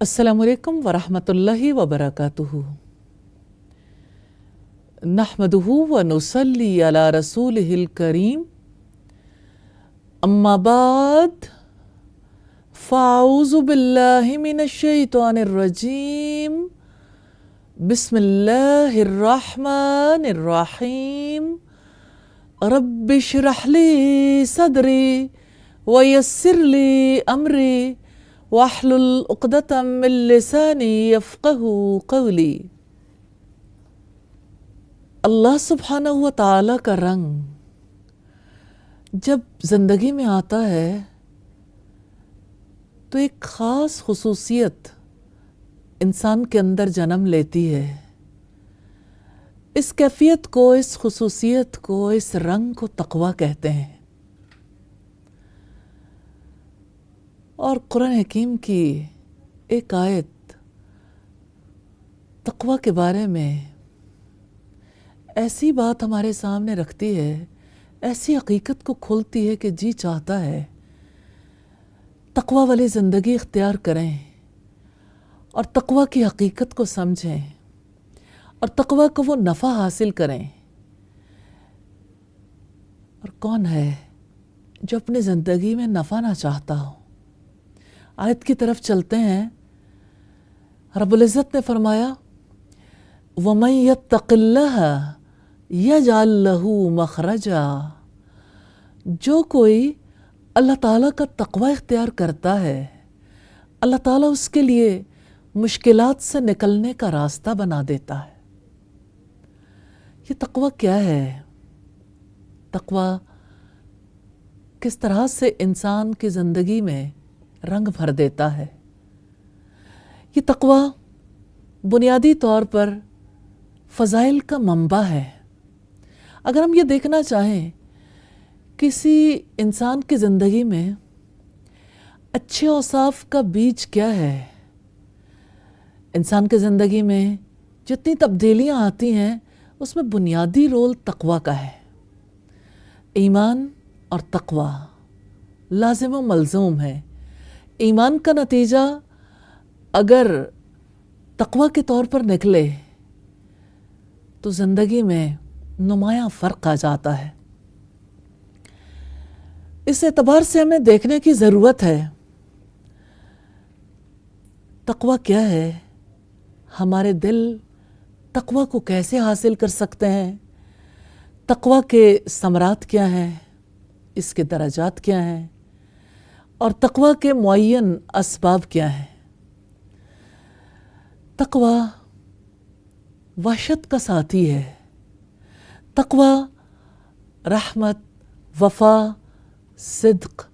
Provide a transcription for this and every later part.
السلام علیکم ورحمۃ اللہ وبرکاتہ نحمدہ ونصلی علی رسولہ الکریم اما بعد فاعوذ باللہ من الشیطان الرجیم بسم اللہ الرحمن الرحیم رب اشرح لی صدری ویسر لی امری واحلل عقدۃ من لسانی یفقہوا قولی۔ اللہ سبحانہ و تعالیٰ کا رنگ جب زندگی میں آتا ہے تو ایک خاص خصوصیت انسان کے اندر جنم لیتی ہے۔ اس کیفیت کو، اس خصوصیت کو، اس رنگ کو تقویٰ کہتے ہیں۔ اور قرآن حکیم کی ایک آیت تقویٰ کے بارے میں ایسی بات ہمارے سامنے رکھتی ہے، ایسی حقیقت کو کھولتی ہے کہ جی چاہتا ہے تقویٰ والی زندگی اختیار کریں اور تقویٰ کی حقیقت کو سمجھیں اور تقویٰ کو وہ نفع حاصل کریں۔ اور کون ہے جو اپنی زندگی میں نفع نہ چاہتا ہو؟ آیت کی طرف چلتے ہیں۔ رب العزت نے فرمایا وَمَن يَتَّقِ اللَّهَ يَجْعَل لَّهُ مَخْرَجًا، جو کوئی اللہ تعالیٰ کا تقوی اختیار کرتا ہے، اللہ تعالیٰ اس کے لیے مشکلات سے نکلنے کا راستہ بنا دیتا ہے۔ یہ تقوی کیا ہے؟ تقوی کس طرح سے انسان کی زندگی میں رنگ بھر دیتا ہے؟ یہ تقوی بنیادی طور پر فضائل کا منبع ہے۔ اگر ہم یہ دیکھنا چاہیں کسی انسان کی زندگی میں اچھے اوصاف کا بیج کیا ہے، انسان کی زندگی میں جتنی تبدیلیاں آتی ہیں اس میں بنیادی رول تقوی کا ہے۔ ایمان اور تقوی لازم و ملزوم ہے۔ ایمان کا نتیجہ اگر تقوی کے طور پر نکلے تو زندگی میں نمایاں فرق آ جاتا ہے۔ اس اعتبار سے ہمیں دیکھنے کی ضرورت ہے تقوی کیا ہے، ہمارے دل تقوی کو کیسے حاصل کر سکتے ہیں، تقوی کے ثمرات کیا ہیں، اس کے درجات کیا ہیں، اور تقوی کے معین اسباب کیا ہیں۔ تقوی وحشت کا ساتھی ہے۔ تقوی رحمت، وفا، صدق،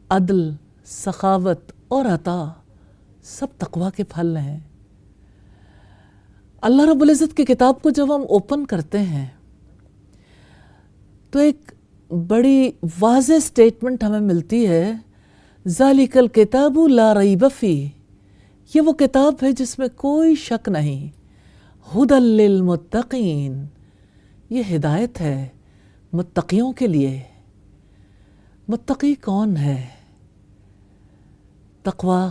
عدل، سخاوت اور عطا سب تقوی کے پھل ہیں۔ اللہ رب العزت کی کتاب کو جب ہم اوپن کرتے ہیں تو ایک بڑی واضح سٹیٹمنٹ ہمیں ملتی ہے، ذالک الکتاب لا ریب فیہ، یہ وہ کتاب ہے جس میں کوئی شک نہیں، ھدی للمتقین، یہ ہدایت ہے متقیوں کے لیے۔ متقی کون ہے؟ تقوی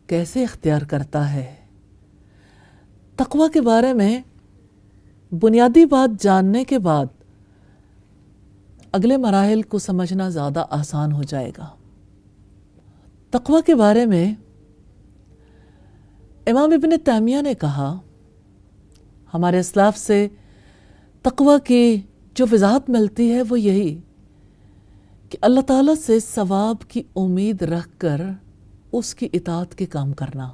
کیسے اختیار کرتا ہے؟ تقوی کے بارے میں بنیادی بات جاننے کے بعد اگلے مراحل کو سمجھنا زیادہ آسان ہو جائے گا۔ تقوی کے بارے میں امام ابن تیمیہ نے کہا، ہمارے اسلاف سے تقوی کی جو وضاحت ملتی ہے وہ یہی کہ اللہ تعالیٰ سے ثواب کی امید رکھ کر اس کی اطاعت کے کام کرنا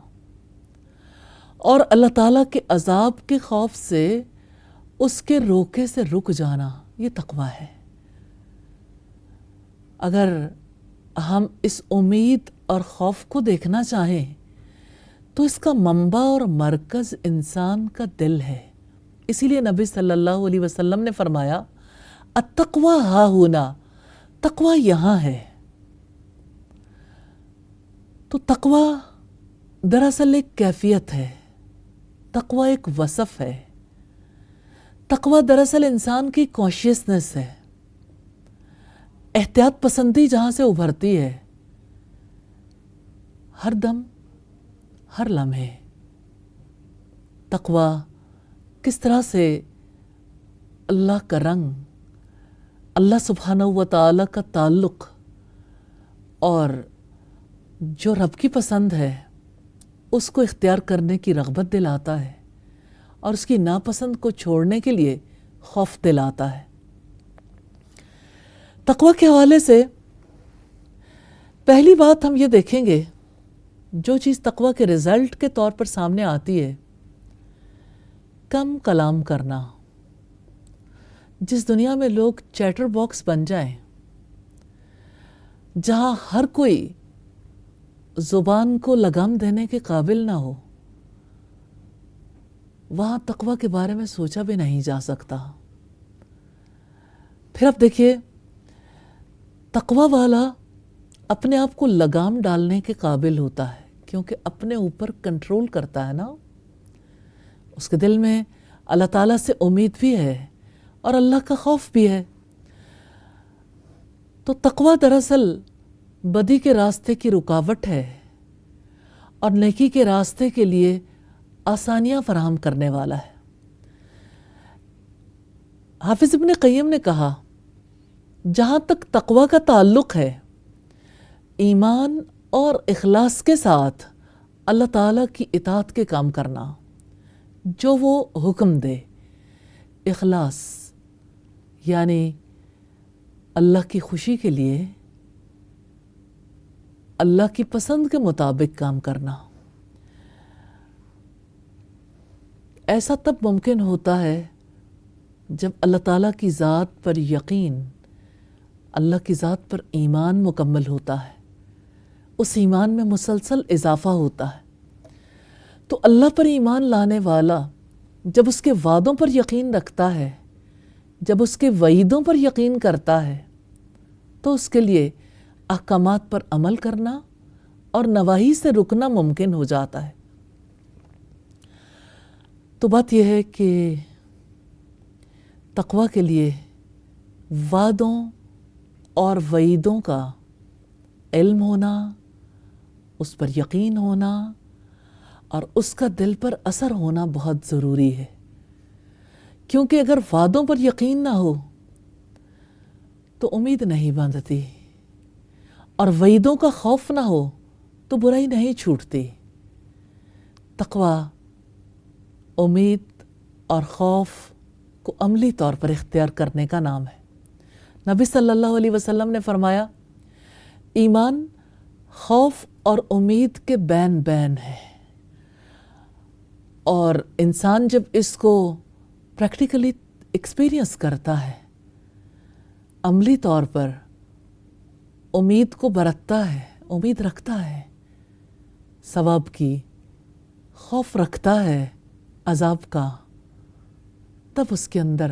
اور اللہ تعالیٰ کے عذاب کے خوف سے اس کے روکے سے رک جانا، یہ تقوی ہے۔ اگر ہم اس امید اور خوف کو دیکھنا چاہیں تو اس کا منبع اور مرکز انسان کا دل ہے۔ اسی لیے نبی صلی اللہ علیہ وسلم نے فرمایا التقوی ہا ہونا، تقوی یہاں ہے۔ تو تقوی دراصل ایک کیفیت ہے، تقوی ایک وصف ہے، تقوی دراصل انسان کی کانشیسنس ہے، احتیاط پسندی جہاں سے ابھرتی ہے۔ ہر دم ہر لمحے تقوی کس طرح سے اللہ کا رنگ، اللہ سبحانہ و تعالیٰ کا تعلق اور جو رب کی پسند ہے اس کو اختیار کرنے کی رغبت دلاتا ہے، اور اس کی ناپسند کو چھوڑنے کے لیے خوف دلاتا ہے۔ تقوی کے حوالے سے پہلی بات ہم یہ دیکھیں گے، جو چیز تقوی کے رزلٹ کے طور پر سامنے آتی ہے، کم کلام کرنا۔ جس دنیا میں لوگ چیٹر باکس بن جائیں، جہاں ہر کوئی زبان کو لگام دینے کے قابل نہ ہو، وہاں تقوی کے بارے میں سوچا بھی نہیں جا سکتا۔ پھر اب دیکھیے، تقوی والا اپنے آپ کو لگام ڈالنے کے قابل ہوتا ہے، کیونکہ اپنے اوپر کنٹرول کرتا ہے نا۔ اس کے دل میں اللہ تعالیٰ سے امید بھی ہے اور اللہ کا خوف بھی ہے۔ تو تقوی دراصل بدی کے راستے کی رکاوٹ ہے اور نیکی کے راستے کے لیے آسانیاں فراہم کرنے والا ہے۔ حافظ ابن قیم نے کہا، جہاں تک تقوی کا تعلق ہے، ایمان اور اخلاص کے ساتھ اللہ تعالیٰ کی اطاعت کے کام کرنا، جو وہ حکم دے۔ اخلاص یعنی اللہ کی خوشی کے لیے، اللہ کی پسند کے مطابق کام کرنا۔ ایسا تب ممکن ہوتا ہے جب اللہ تعالیٰ کی ذات پر یقین، اللہ کی ذات پر ایمان مکمل ہوتا ہے، اس ایمان میں مسلسل اضافہ ہوتا ہے۔ تو اللہ پر ایمان لانے والا جب اس کے وعدوں پر یقین رکھتا ہے، جب اس کے وعیدوں پر یقین کرتا ہے، تو اس کے لیے احکامات پر عمل کرنا اور نواہی سے رکنا ممکن ہو جاتا ہے۔ تو بات یہ ہے کہ تقوی کے لیے وعدوں اور وعیدوں کا علم ہونا، اس پر یقین ہونا اور اس کا دل پر اثر ہونا بہت ضروری ہے۔ کیونکہ اگر وعدوں پر یقین نہ ہو تو امید نہیں بندھتی، اور وعیدوں کا خوف نہ ہو تو برائی نہیں چھوٹتی۔ تقوی امید اور خوف کو عملی طور پر اختیار کرنے کا نام ہے۔ نبی صلی اللہ علیہ وسلم نے فرمایا، ایمان خوف اور امید کے بین بین ہے، اور انسان جب اس کو پریکٹیکلی ایکسپیرینس کرتا ہے، عملی طور پر امید کو برتتا ہے، امید رکھتا ہے ثواب کی، خوف رکھتا ہے عذاب کا، تب اس کے اندر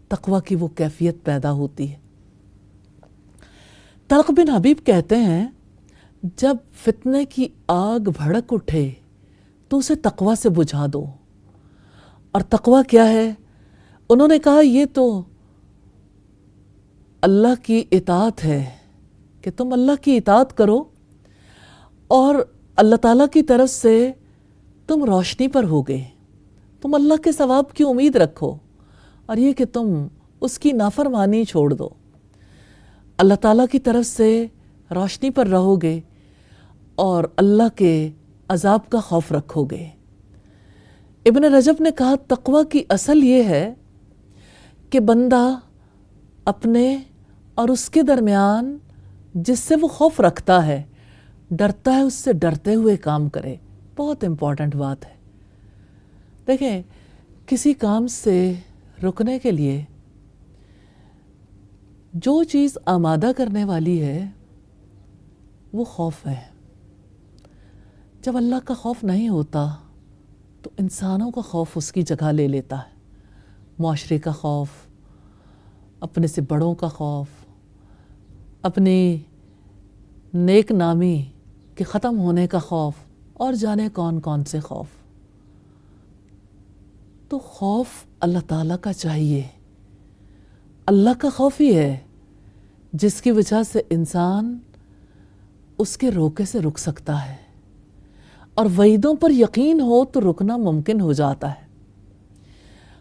تقوی کی وہ کیفیت پیدا ہوتی ہے۔ طلق بن حبیب کہتے ہیں، جب فتنے کی آگ بھڑک اٹھے تو اسے تقوی سے بجھا دو۔ اور تقوی کیا ہے؟ انہوں نے کہا، یہ تو اللہ کی اطاعت ہے کہ تم اللہ کی اطاعت کرو اور اللہ تعالیٰ کی طرف سے تم روشنی پر ہوگے، تم اللہ کے ثواب کی امید رکھو، اور یہ کہ تم اس کی نافرمانی چھوڑ دو، اللہ تعالیٰ کی طرف سے روشنی پر رہو گے اور اللہ کے عذاب کا خوف رکھو گے۔ ابن رجب نے کہا، تقوی کی اصل یہ ہے کہ بندہ اپنے اور اس کے درمیان جس سے وہ خوف رکھتا ہے، ڈرتا ہے، اس سے ڈرتے ہوئے کام کرے۔ بہت امپورٹنٹ بات ہے۔ دیکھیں، کسی کام سے رکنے کے لیے جو چیز آمادہ کرنے والی ہے وہ خوف ہے۔ جب اللہ کا خوف نہیں ہوتا تو انسانوں کا خوف اس کی جگہ لے لیتا ہے۔ معاشرے کا خوف، اپنے سے بڑوں کا خوف، اپنی نیک نامی کے ختم ہونے کا خوف، اور جانے کون کون سے خوف۔ تو خوف اللہ تعالیٰ کا چاہیے۔ اللہ کا خوف ہی ہے جس کی وجہ سے انسان اس کے روکے سے رک سکتا ہے۔ اور وعیدوں پر یقین ہو تو رکنا ممکن ہو جاتا ہے۔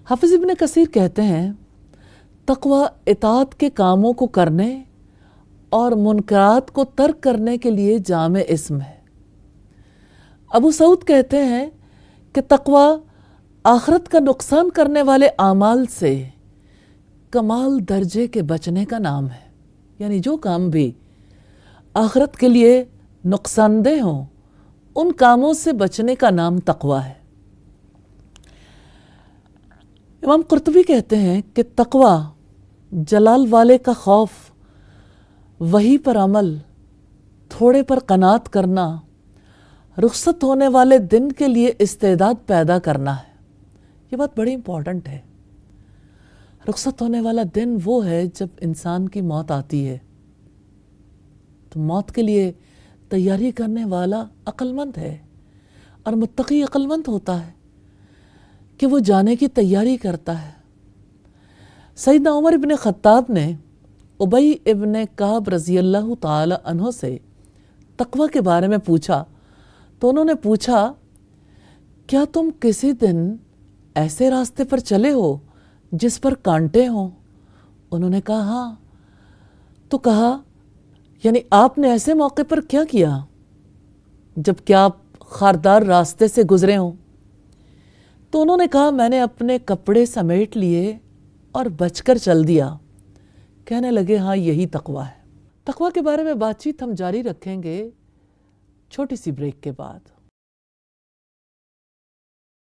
حافظ ابن کثیر کہتے ہیں تقوی اطاعت کے کاموں کو کرنے اور منکرات کو ترک کرنے کے لیے جامع اسم ہے۔ ابو سعود کہتے ہیں کہ تقوی آخرت کا نقصان کرنے والے اعمال سے کمال درجے کے بچنے کا نام ہے، یعنی جو کام بھی آخرت کے لیے نقصان دہ ہوں ان کاموں سے بچنے کا نام تقوی ہے۔ امام قرطبی کہتے ہیں کہ تقوی جلال والے کا خوف، وحی پر عمل، تھوڑے پر قناعت کرنا، رخصت ہونے والے دن کے لیے استعداد پیدا کرنا ہے۔ یہ بات بڑی امپورٹنٹ ہے۔ رخصت ہونے والا دن وہ ہے جب انسان کی موت آتی ہے، تو موت کے لیے تیاری کرنے والا عقل مند ہے، اور متقی عقل مند ہوتا ہے کہ وہ جانے کی تیاری کرتا ہے۔ سیدنا عمر ابن خطاب نے ابی ابن کعب رضی اللہ تعالی عنہ سے تقوی کے بارے میں پوچھا تو انہوں نے پوچھا کیا تم کسی دن ایسے راستے پر چلے ہو جس پر کانٹے ہوں؟ انہوں نے کہا ہاں۔ تو کہا یعنی آپ نے ایسے موقع پر کیا کیا جب کہ آپ خاردار راستے سے گزرے ہوں؟ تو انہوں نے کہا میں نے اپنے کپڑے سمیٹ لیے اور بچ کر چل دیا۔ کہنے لگے ہاں یہی تقوی ہے۔ تقوی کے بارے میں بات چیت ہم جاری رکھیں گے چھوٹی سی بریک کے بعد۔